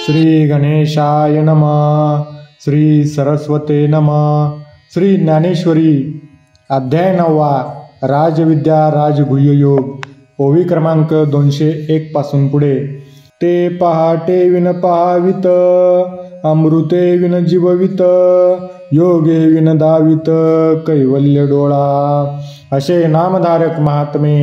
श्री गणेशाय नमः. श्री सरस्वते नमः. श्री ज्ञानेश्वरी. अध्याय 9वा. राजविद्या राजगुह्ययोग. ओवी क्रमांक 201 पासून पुढे. ते पहाटे विन पहावित, अमृते विन जीववित, योगे विन दावित, कैवल्य डोळा. असे नामधारक महात्मे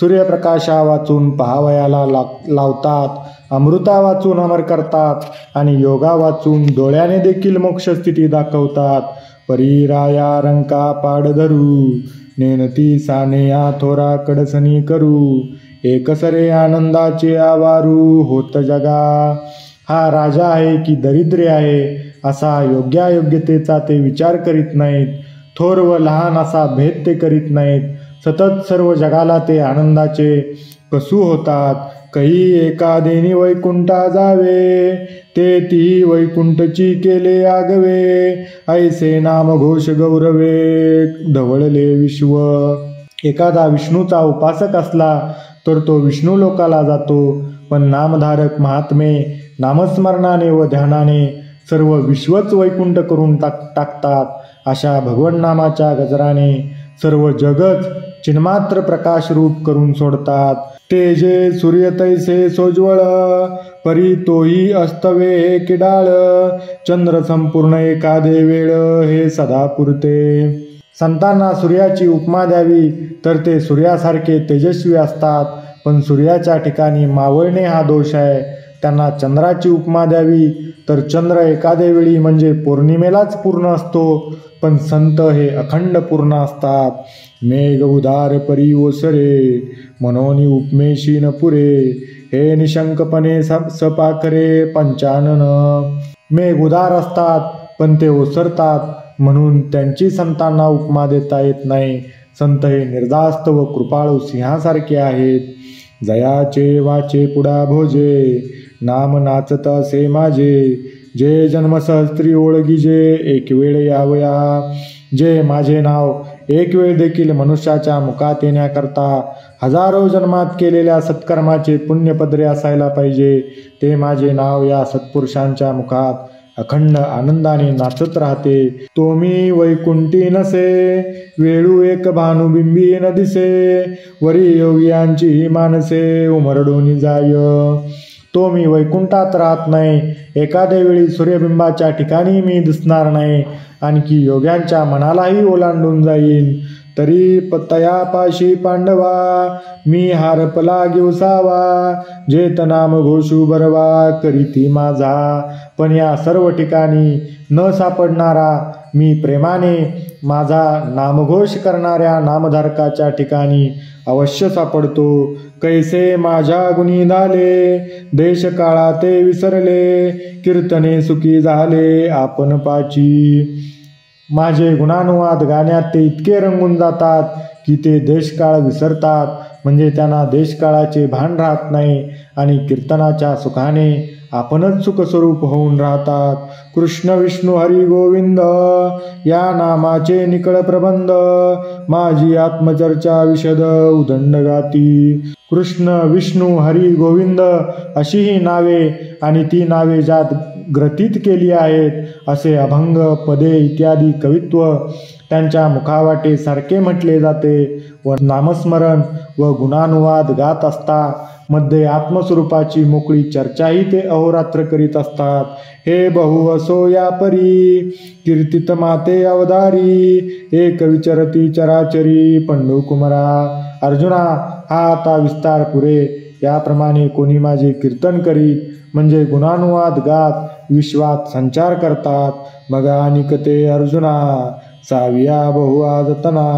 सूर्यप्रकाशा वाचून पहावयाला लावतात, अमृता वाचून अमर करतात आणि योगा वाचून डोळ्याने देखील मोक्षस्थिती दाखवतात. परीराया रंका पाडधरू, नेनती सानेया थोरा कडसनी करू, एकसरे आनंदाचे आवारू होत जगा. हा राजा आहे की दरिद्री आहे असा योग्यायोग्यतेचा ते विचार करीत नाहीत. थोर व लहान असा भेद ते करीत नाहीत. सतत सर्व जगाला ते आनंदाचे कसू होतात. कही एका देनी वैकुंठा जावे, ते ती वैकुंठची केले आगवे, ऐसे नाम घोष गौरवे ढवळले विश्व. एखादा विष्णूचा उपासक असला तर तो विष्णू लोकाला जातो, पण नामधारक महात्मे नामस्मरणाने व ध्यानाने सर्व विश्वच वैकुंठ करून टाकतात. अशा भगवन नामाच्या गजराने सर्व जगच चिन्मात्र प्रकाश रूप करून सोडतात. ते जे सूर्य तैसे सोज्वळ, परी तोही अस्तवे हे किडाळ, चंद्र संपूर्ण एखादे वेळ हे सदा पुरते. संतांना सूर्याची उपमा द्यावी तर ते सूर्यासारखे तेजस्वी असतात, पण सूर्याच्या ठिकाणी मावळणे हा दोष आहे. त्यांना चंद्राची उपमा द्यावी तर चंद्र एखाद्या वेळी म्हणजे पौर्णिमेलाच पूर्ण असतो, पण संत हे अखंड पूर्ण असतात. मेघ उदार परी ओसरे, मनोनी उपमेशी न पुरे, हे निशंकपणे सपाखरे पंचानन. मेघ उदार असतात पण ते ओसरतात, म्हणून त्यांची संतांना उपमा देता येत नाही. संत हे निर्धास्त व कृपाळू सिंहासारखे आहेत. जयाचे वाचे पुढा भोजे, नाम नाचत असे माझे, जे जन्मसहस्त्री ओळखीजे एक वेळ यावया. जे माझे नाव एक वेळ देखील मनुष्याच्या मुखात येण्याकरता हजारो जन्मात केलेल्या सत्कर्माचे पुण्यपदरे असायला पाहिजे, ते माझे नाव या सत्पुरुषांच्या मुखात अखंड आनंदाने नाचत राहते. तो मी वैकुंठी नसे, वेळू एक भानुबिंबी न दिसे, वरी योगियांची मानसे उमरडोनी जाय. तो मी वैकुंठात राहत नाही, एखाद्या वेळी सूर्यबिंबाच्या ठिकाणी मी दिसणार नाही, आणखी योग्यांच्या मनालाही ओलांडून जाईन. तरी तयापाशी पांडवा, मी हारपला घेऊसावा, जेत नाम घोषू बरवा करीती माझा. पण या सर्व ठिकाणी न सापडणारा मी प्रेमाने माझा नामघोष करणाऱ्या नामधारकाच्या ठिकाणी अवश्य सापडतो. कैसे माझ्या गुणी झाले, देश काळा ते विसरले, कीर्तने सुखी झाले आपण पाची. माझे गुणानुवाद गाण्यात ते इतके रंगून जातात की ते देशकाळ विसरतात, म्हणजे त्यांना देशकाळाचे भान राहत नाही आणि कीर्तनाच्या सुखाने आपणच सुखस्वरूप होऊन राहतात. कृष्ण विष्णू हरी गोविंद या नामाचे निकळ प्रबंध, माझी आत्मचर्चा विशद उदंड गाती. कृष्ण विष्णू हरी गोविंद अशी ही नावे आणि ती नावे ज्यात ग्रथित केली आहेत असे अभंग पदे इत्यादी कवित्व त्यांच्या मुखावाटे सारखे म्हटले जाते व नामस्मरण व गुणानुवाद गात असता मध्ये आत्मस्वरूपाची मोकळी चर्चाही ते अहोरात्र करीत असतात. हे बहु असो या परी, कीर्तित माते अवधारी, एक विचरती चराचरी पंडुकुमरा. अर्जुना, हा आता विस्तार पुरे. याप्रमाणे कोणी माझे कीर्तन करीत म्हणजे गुणानुवाद गात विश्वात संचार करतात. मग अनिकते अर्जुना, साविया बहुआदतना,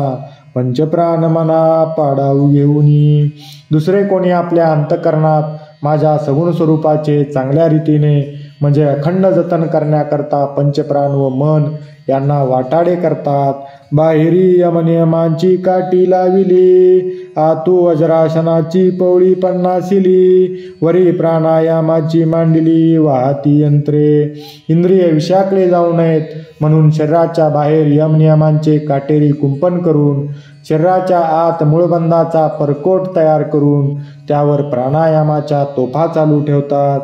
पंचप्राण मना पाडाऊ घेऊनी. दुसरे कोणी आपल्या अंतकरणात माझ्या सगुण स्वरूपाचे चांगल्या रीतीने म्हणजे अखंड जतन करण्याकरता पंचप्राण व मन यांना वाटाडे करतात. बाहेरी यमनियमांची काठी लाविली, आतू वज्रासनाची पवळी पन्नासिली, वरी प्राणायामाची मांडली वाहती यंत्रे. इंद्रिय विषाकले जाऊ नयेत म्हणून शरीराच्या बाहेर यमनियमांचे काटेरी कुंपण करून, शरीराच्या आत मूळबंधाचा परकोट तयार करून त्यावर प्राणायामाच्या तोफा चालू ठेवतात.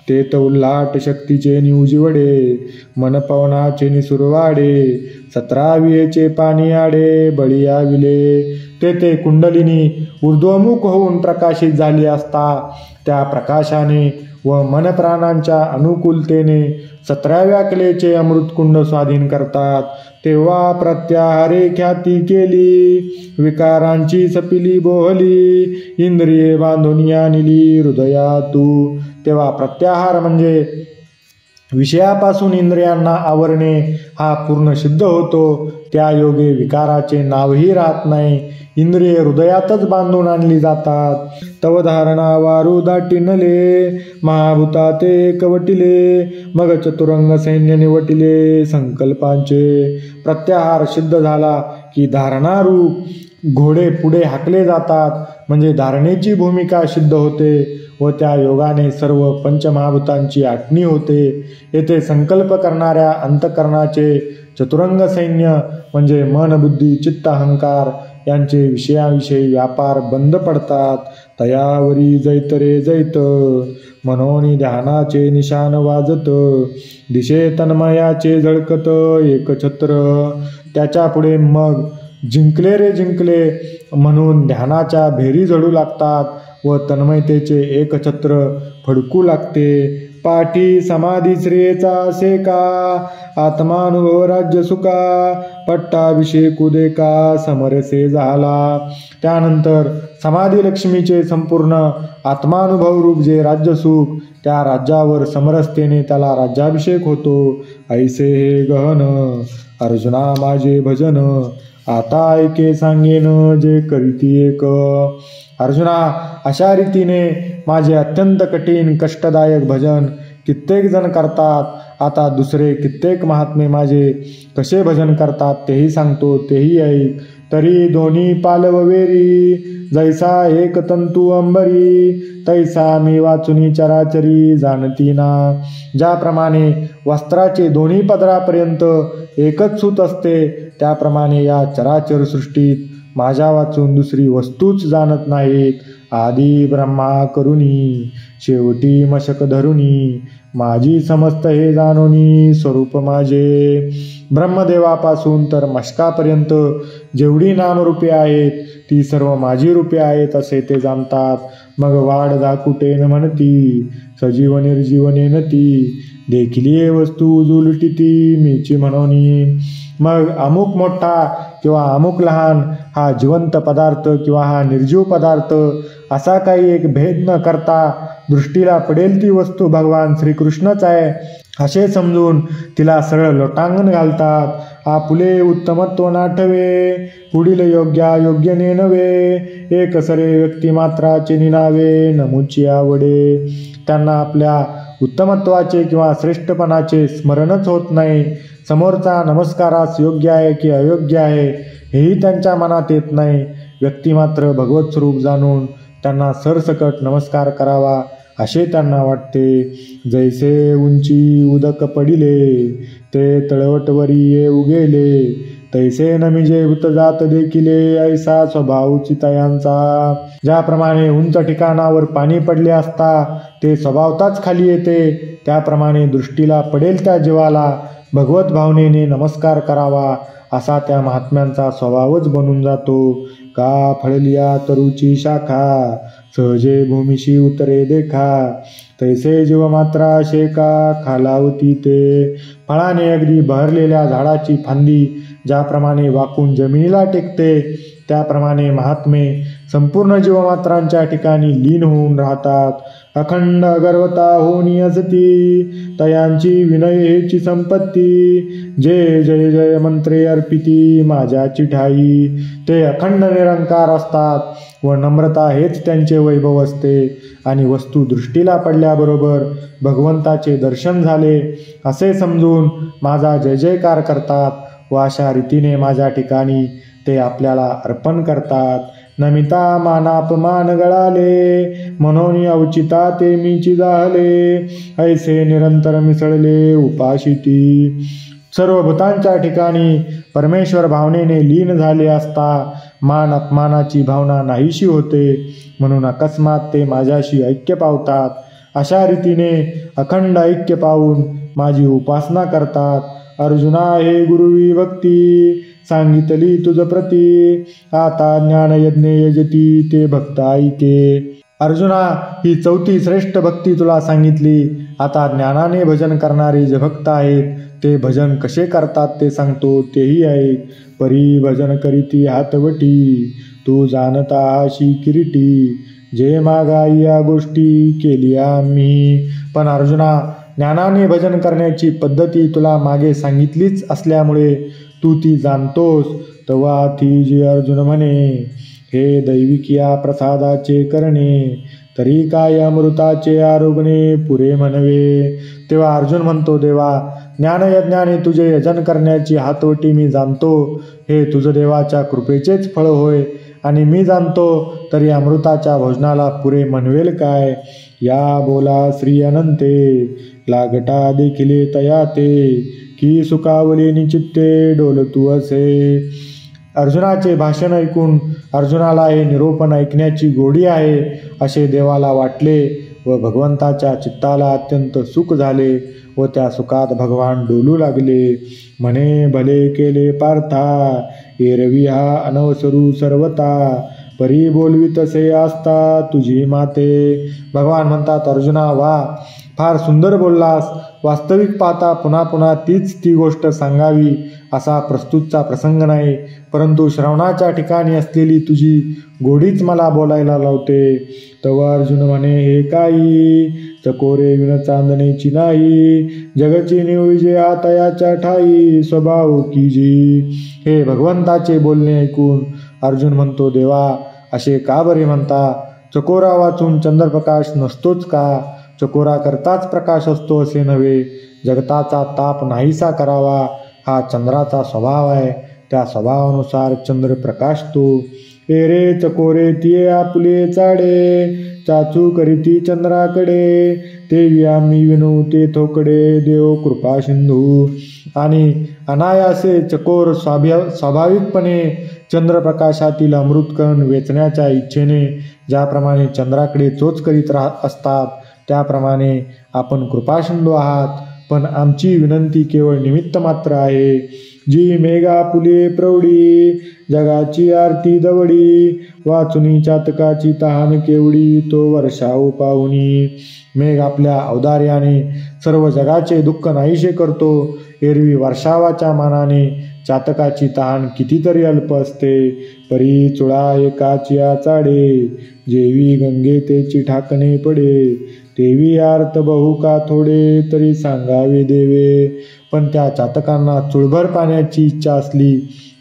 ते तर उल्हाट शक्तीचे निउजिवडे, मन पवनाचे निसुरवाडे, 17 वियेचे पाणी आडे बळीया विले. ते कुंडलिनी ऊर्ध्वमुख होऊन प्रकाशित झाली असता त्या प्रकाशाने व मनप्राणांच्या अनुकूलतेने 17व्या कलेचे अमृतकुंड स्वाधीन करतात. तेव्हा प्रत्याहारे ख्याती केली, विकारांची सपिली बोहली, इंद्रिये बांधून आणली हृदयातू. तेव्हा प्रत्याहार म्हणजे विषयापासून इंद्रियांना आवरणे हा पूर्ण सिद्ध होतो. त्या योगे विकाराचे नावही राहत नाही. इंद्रिये हृदयातच बांधून आणली जातात. तव धारणा वारू दाटिनले, महाभूता ते कवटिले, मग चतुरंग सैन्य निवटिले संकल्पांचे. प्रत्याहार सिद्ध झाला की धारणारूप घोडे पुढे हाकले जातात, म्हणजे धारणेची भूमिका सिद्ध होते व त्या योगाने सर्व पंचमहाभूतांची आटणी होते. येथे संकल्प करणाऱ्या अंतःकरणाचे चतुरंग सैन्य म्हणजे मन बुद्धी चित्त अहंकार यांचे विषयाविषयी व्यापार बंद पडतात. तयावरी जैत रे जैत, मनोनी ध्यानाचे निशान वाजत, दिशे तन्मयाचे झळकत एकछत्र. त्याच्या पुढे मग जिंकले रे जिंकले म्हणून ध्यानाच्या भेरी जडू लागतात व तन्मयतेचे एकछत्र फडकू लागते. पाठी समाधी श्रेयचा सेका, आत्मानुभव राज्य सुका, पट्टाभिषेकू देका समरसे झाला. त्यानंतर समाधी लक्ष्मीचे संपूर्ण आत्मानुभव रूप जे राज्यसुख, त्या राज्यावर समरसतेने त्याला राज्याभिषेक होतो. ऐसे हे गहन अर्जुना माझे भजन, आता ऐके सांगेन जे करीती एक. अर्जुना, अशा रीतीने माझे अत्यंत कठीण कष्टदायक भजन कित्येक जण करतात. आता दुसरे कित्येक महात्मे माझे कसे भजन करतात तेही सांगतो, तेही ऐक. तरी दोन्ही पालव वेरी, जैसा एक तंतू अंबरी, तैसा मी वाचुनी चराचरी जाणती ना. ज्याप्रमाणे वस्त्राचे दोन्ही पदरापर्यंत एकच सूत असते, त्याप्रमाणे या चराचर सृष्टीत माझ्या वाचून दुसरी वस्तूच जाणत नाहीत. आदी ब्रह्मा करुणी, शेवटी मशक धरुनी, माझी समस्त हे जाणोनी स्वरूप माझे. ब्रह्मदेवापासून तर मशकापर्यंत जेवढी नामरूपे आहेत ती सर्व माझी रूपे आहेत असे ते जाणतात. मग वाढ दाकुटेन म्हणती, सजीव निर्जीवनेन ती, देखिली वस्तू उलटिती मीची म्हणोनी. मग अमुक मोठा किंवा अमुक लहान, हा जिवंत पदार्थ किंवा हा निर्जीव पदार्थ असा काही एक भेद न करता दृष्टीला पडेल ती वस्तू भगवान श्रीकृष्णच आहे असे समजून तिला सरळ लोटांगण घालतात. आपुले उत्तमत्व नाठवे, पुढील योग्य नेनवे, एक सरे व्यक्तिमात्राचे निनावे नमुची आवडे. त्यांना आपल्या उत्तमत्वाचे किंवा श्रेष्ठपणाचे स्मरणच होत नाही. समोरचा नमस्कारास योग्य आहे की अयोग्य आहे हेही त्यांच्या मनात येत नाही. व्यक्ती मात्र भगवत स्वरूप जाणून त्यांना सरसकट नमस्कार करावा असे त्यांना वाटते. जैसे उंची उदक पडिले, ते तळवटवरी ये उगेले, तैसे नमिजे भूत जात देखिले, ऐसा स्वभाव चितयांचा. ज्याप्रमाणे उंच ठिकाणावर पाणी पडले असता ते स्वभावताच खाली येते, त्याप्रमाणे दृष्टीला पडेल त्या जीवाला भगवत भावनेने नमस्कार करावा असा त्या महात्म्यांचा स्वभावच बनून जातो. का फळलिया तरुची शाखा, सहजे भूमिशी उतरे देखा, तैसे जीव मात्रा शेका खालावती ते. फळाने अगदी बहरलेल्या झाडाची फांदी ज्याप्रमाणे वाकून जमिनीला टेकते, त्याप्रमाणे महात्मे संपूर्ण जीवमात्रांच्या ठिकाणी लीन होऊन राहतात. अखंड अगर्वता होऊन असती, तयांची विनय हेची संपत्ती, जय जय जय मंत्रे अर्पिती माझ्याची ठाई. ते अखंड निरंकार असतात व नम्रता हेच त्यांचे वैभव असते. आणि वस्तू दृष्टीला पडल्याबरोबर भगवंताचे दर्शन झाले असे समजून माझा जय जयकार करतात व अशा रीतीने माझ्या ठिकाणी ते आपल्याला अर्पण करतात. नमिता मानापमान गळाले, म्हणून अवचिता ते मीची जाहले, ऐसे निरंतर मिसळले उपाशिती. सर्व भूतांच्या ठिकाणी परमेश्वर भावनेने लीन झाले असता मान अपमानाची भावना नाहीशी होते, म्हणून अकस्मात ते माझ्याशी ऐक्य पावतात. अशा रीतीने अखंड ऐक्य पावून माझी उपासना करतात. अर्जुना, हे गुरुवी भक्ती सांगितली तुझ प्रती, आता ज्ञानयज्ञ यजती ते भक्त ऐके. अर्जुना, ही चौथी श्रेष्ठ भक्ती तुला सांगितली. आता ज्ञानाने भजन करणारे जे भक्त आहेत ते भजन कसे करतात ते सांगतो, तेही ऐक. परी भजन करीती हातवटी, तू जाणता अशी किरीटी, जे मागाई या गोष्टी केली आम्ही. पण अर्जुना, ज्ञानाने भजन करण्याची पद्धती तुला मागे सांगितलीच असल्यामुळे तू ती जाणतोस. तेव्हा ती जी अर्जुन म्हणे, हे दैविकिया प्रसादाचे करणे, तरी काय अमृताचे आरोग्य पुरे म्हणवे. तेव्हा अर्जुन म्हणतो, देवा, ज्ञानयज्ञाने तुझे यजन करण्याची हातवटी मी जाणतो. हे तुझ देवाच्या कृपेचेच फळ होय, आणि मी जाणतो तरी अमृताच्या भोजनाला पुरे म्हणवेल काय. या बोला श्री अनंते, लागटा देखिले तया ते, की सुखावले निचित्ते डोलतू असे. अर्जुनाचे भाषण ऐकून अर्जुनाला हे निरोपण ऐकण्याची गोडी आहे असे देवाला वाटले व भगवंताच्या चित्ताला अत्यंत सुख झाले व त्या सुखात भगवान डोलू लागले. म्हणे, भले केले पार्था, एरवी हा अनवसरू सर्वता, परी बोलवी तसे असता तुझी माते. भगवान म्हणतात, अर्जुना, वा, फार सुंदर बोललास. वास्तविक पाहता पुन्हा पुन्हा ती गोष्ट सांगावी असा प्रस्तुतचा प्रसंग नाही, परंतु श्रवणाच्या ठिकाणी असलेली तुझी गोडीच मला बोलायला लावते. तेव्हा अर्जुन म्हणे, हे काही चकोरे विण चांदणेची नाही, जगची निवळी जे आतयाच्या ठाई, स्वभाव की जी. हे भगवंताचे बोलणे ऐकून अर्जुन म्हणतो, देवा, असे का बरे म्हणता? चकोरा वाचून चंद्रप्रकाश नसतोच का? चकोरा करताच प्रकाश असतो असे नव्हे. जगताचा ताप नाहीसा करावा हा चंद्राचा स्वभाव आहे. त्या स्वभावानुसार चंद्र प्रकाशतो. रे चकोरे तिये आपले चाडे, चाचू करीती चंद्राकडे, तेवी आम्ही विनू ते थोकडे, देव कृपा सिंधू. आणि अनायासे चकोर स्वाभाविकपणे चंद्रप्रकाशातील अमृतकण वेचण्याच्या इच्छेने ज्याप्रमाणे चंद्राकडे चोच करीत असतात, त्याप्रमाणे आपण कृपासिंधू आहात. पण आमची विनंती केवळ निमित्त मात्र आहे. जी मेघा फुले प्रौढी, जगाची आरती दवडी, वाचुनी चातकाची तहान केवढी, तो वर्षाव पाहुनी. मेघ आपल्या औदार्याने सर्व जगाचे दुःख नाहीसे करतो. एरवी वर्षावाच्या मानाने चातकाची तहान कितीतरी अल्प असते. परी चुळा एकाची चाडे, जेवी गंगे तेची ठाकणे पडे, तेवी आर्त बहु का थोडे, तरी सांगावे देवे. पण त्या चातकांना चुळभर पाण्याची इच्छा असली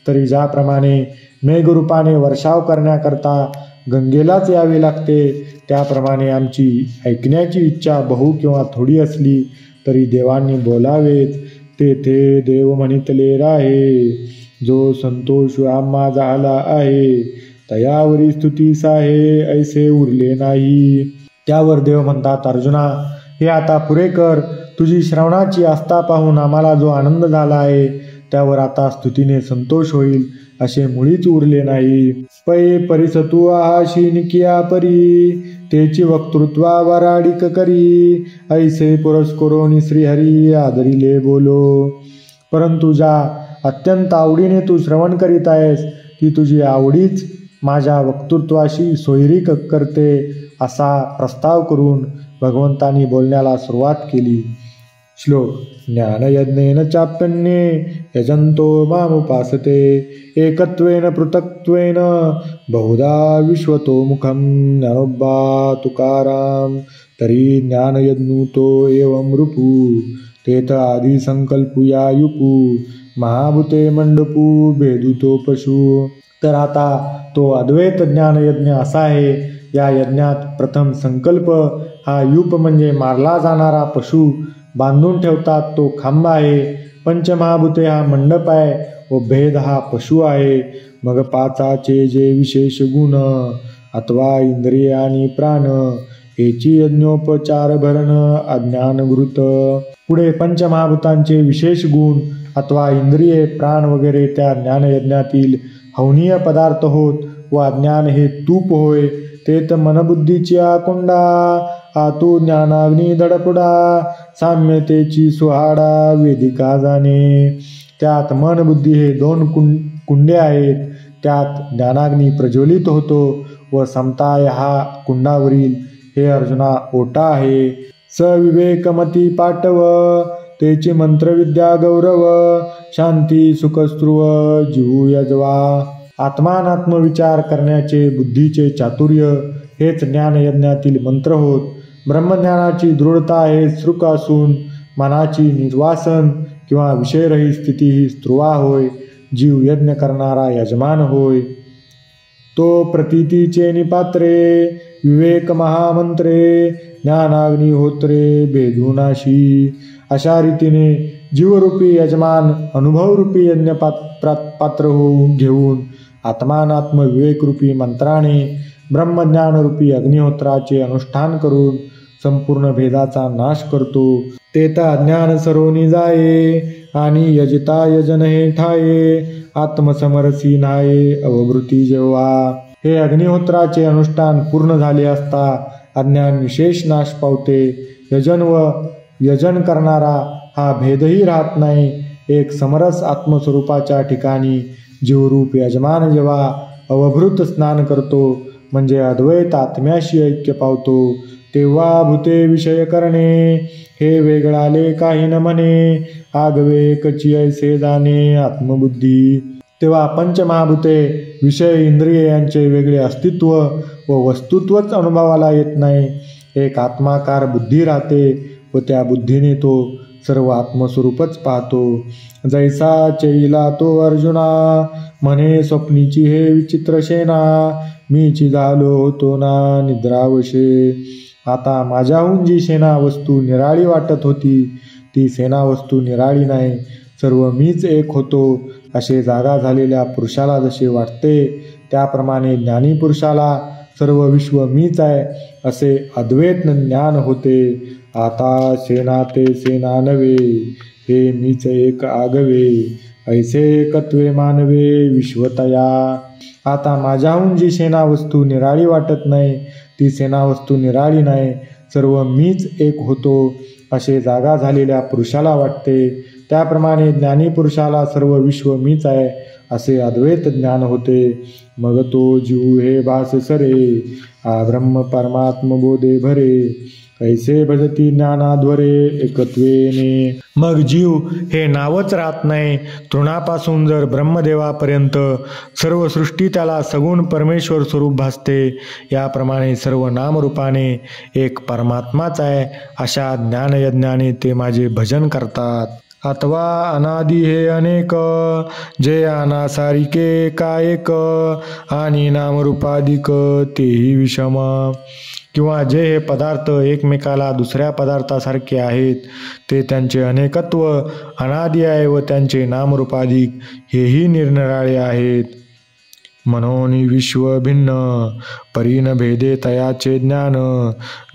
तरी ज्याप्रमाणे मेघरूपाने वर्षाव करण्याकरता गंगेलाच यावे लागते, त्याप्रमाणे आमची ऐकण्याची इच्छा बहु किंवा थोडी असली तरी देवांनी बोलावेच. तेथे देव म्हणितले राहे, जो संतोष आम्हा झाला आहे, तयावरी स्तुतीस आहे, ऐसे उरले नाही. त्यावर देव म्हणतात, अर्जुना, हे आता पुरे कर. तुझी श्रवणाची आस्था पाहून आम्हाला जो आनंद झाला आहे त्यावर आता स्तुतीने संतोष होईल असे मुळीच उरले नाही. पै परिसतू आहाशी निकिया परी, तेची वक्तृत्वा वराडिक करी, ऐसे पुरस्करोनी श्रीहरी आदरिले बोलो. परंतु ज्या अत्यंत आवडीने तू श्रवण करीत आहेस ती तुझी आवडीच माझ्या वक्तृत्वाशी सोयरी करते असा प्रस्ताव करून भगवंतांनी बोलण्याला सुरुवात केली. श्लोक. ज्ञानयज्ञेन चाप्यन्ये यजन्तो मामुपासते, एकत्वेन पृथक्त्वेन बहुधा विश्वतोमुखं, ज्ञानोबा तुकाराम तरी ज्ञानयज्ञुतो एवं रूपू, तेथ आदि संकल्पुया युपू, महाभूते मंडपू भेदुतो पशु. तर आता तो अद्वैत ज्ञानयज्ञ असा आहे. या यज्ञात प्रथम संकल्प हा युप म्हणजे मारला जाणारा पशु बांधून ठेवतात तो खांब आहे. पंचमहाभूते हा मंडप आहे व भेद हा पशु आहे. मग पाचाचे जे विशेष गुण अथवा इंद्रिय आणि प्राण हेची यज्ञोपचार भरण अज्ञानगृत. पुढे पंचमहाभूतांचे विशेष गुण अथवा इंद्रिये प्राण वगैरे त्या ज्ञानयज्ञातील हवनीय पदार्थ होत व अज्ञान हे तूप होय. तेत मनबुद्धीच्या कुंडा आतू ज्ञानाग्नी धडपुडा साम्यतेची सुहाडा वेदिका जाणे. त्यात मन बुद्धी हे दोन कुंडे आहेत. त्यात ज्ञानाग्नी प्रज्वलित होतो व समताय हा कुंडावरील हे अर्जुना ओटा आहे. सविवेकमती पाटव तेची मंत्रविद्या गौरव शांती सुखस्त्रुव जीव यजवा. आत्मानात्मविचार करण्याचे बुद्धीचे चातुर्य हेच ज्ञानयज्ञातील मंत्र होत. ब्रह्मज्ञानाची दृढता हे श्रुक असून मनाची निर्वासन किंवा विषयरहित स्थिती ही स्त्रुवा होय. जीव यज्ञ करणारा यजमान होय. तो प्रतीतीचे निपात्रे विवेक महामंत्रे ज्ञानाग्निहोत्रे भेदुनाशी. अशा रीतीने जीवरूपी यजमान अनुभवरूपी यज्ञ पात्र होऊन घेऊन आत्मानात्म विवेकरूपी मंत्राने ब्रह्मज्ञानरूपी अग्निहोत्राचे अनुष्ठान करून संपूर्ण भेदाचा नाश करतो. तेता अज्ञान सरोनी जाये आणि यजता यजन हे ठाये आत्मसमरसी नाये अवभृती जेव्हा. हे अग्निहोत्राचे अनुष्ठान पूर्ण झाले असता अज्ञान विशेष नाश पावते. यजन व यजन करणारा हा भेदही राहत नाही. एक समरस आत्मस्वरूपाच्या ठिकाणी जीवरूप यजमान जेव्हा अवभृत स्नान करतो म्हणजे अद्वैत आत्म्याशी ऐक्य पावतो तेव्हा भूते विषय करणे हे वेगळाले काही न म्हणे. आगवे कची ऐसे जाणे आत्मबुद्धी. तेव्हा पंचमहाभूते विषय इंद्रिय यांचे वेगळे अस्तित्व व वस्तुत्वच अनुभवाला येत नाही. एक आत्माकार बुद्धी राहते व त्या बुद्धीने तो सर्व आत्मस्वरूपच पाहतो. जैसा चैला तो अर्जुना म्हणे स्वप्नीची हे विचित्र सेना मीची झालो होतो ना निद्रावशे. आता माझ्याहून जी सेना वस्तू निराळी वाटत होती ती सेना वस्तू निराळी नाही. सर्व मीच एक होतो असे जागा झालेल्या पुरुषाला जसे वाटते त्याप्रमाणे ज्ञानी पुरुषाला सर्व विश्व मीच आहे असे अद्वैत ज्ञान होते. आता सेना ते सेना नव्हे हे मीच एक आगवे ऐसे एकत्वे मानवे विश्वतया. आता माझ्याहून जी सेना वस्तू निराळी वाटत नाही ती सेना वस्तू निराळी नाही. सर्व मीच एक होतो असे जागा झालेल्या पुरुषाला वाटते. त्याप्रमाणे ज्ञानी पुरुषाला सर्व विश्व मीच आहे असे अद्वैत ज्ञान होते. मग तो जीव हे भास सरे आ ब्रह्म परमात्म बोधे भरे ऐसे भजती ज्ञानाद्वरे एकत्वेने. मग जीव हे नावच राहत नाही. तृणापासून जर ब्रह्मदेवापर्यंत सर्व सृष्टी त्याला सगुण परमेश्वर स्वरूप भासते. याप्रमाणे सर्व नामरूपाने एक परमात्माच आहे अशा ज्ञानयज्ञाने ते माझे भजन करतात. अथवा अनादि हे अनेक जे अनासारिके कायक आणि नामरूपाधिक तेही विषम. किंवा जे हे पदार्थ एकमेकाला दुसऱ्या पदार्थासारखे आहेत ते त्यांचे अनेकत्व अनादि आहे व त्यांचे नामरूपाधिक हेही निरनिराळे आहेत. म्हणून विश्व भिन्न परीन भेदे तयाचे ज्ञान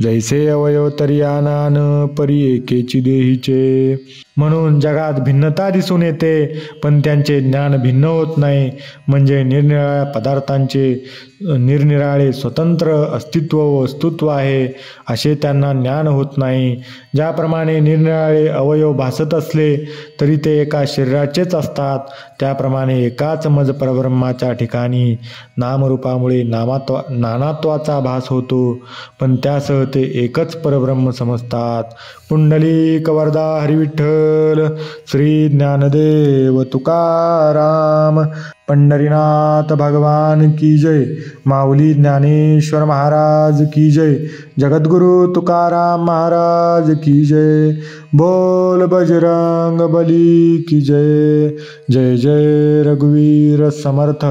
जैसे अवयव तरी आनान परी एकेची देहीचे. म्हणून जगात भिन्नता दिसून येते पण त्यांचे ज्ञान भिन्न होत नाही. म्हणजे निरनिराळ्या पदार्थांचे निरनिराळे स्वतंत्र अस्तित्व व वस्तुत्व आहे असे त्यांना ज्ञान होत नाही. ज्याप्रमाणे निरनिराळे अवयव भासत असले तरी ते एका शरीराचेच असतात त्याप्रमाणे एकाच मज परब्रह्माच्या ठिकाणी नामरूपामुळे नानात्वाचा भास होतो पण त्यासह ते एकच परब्रह्म समजतात. पुंडलिक वरदा हरिविठ्ठल श्री ज्ञानदेव तुकाराम पंढरीनाथ भगवान की जय. माऊली ज्ञानेश्वर महाराज की जय. जगद्गुरु तुकाराम महाराज की जय. बोल बजरंग बली की जय. जय जय रघुवीर समर्थ.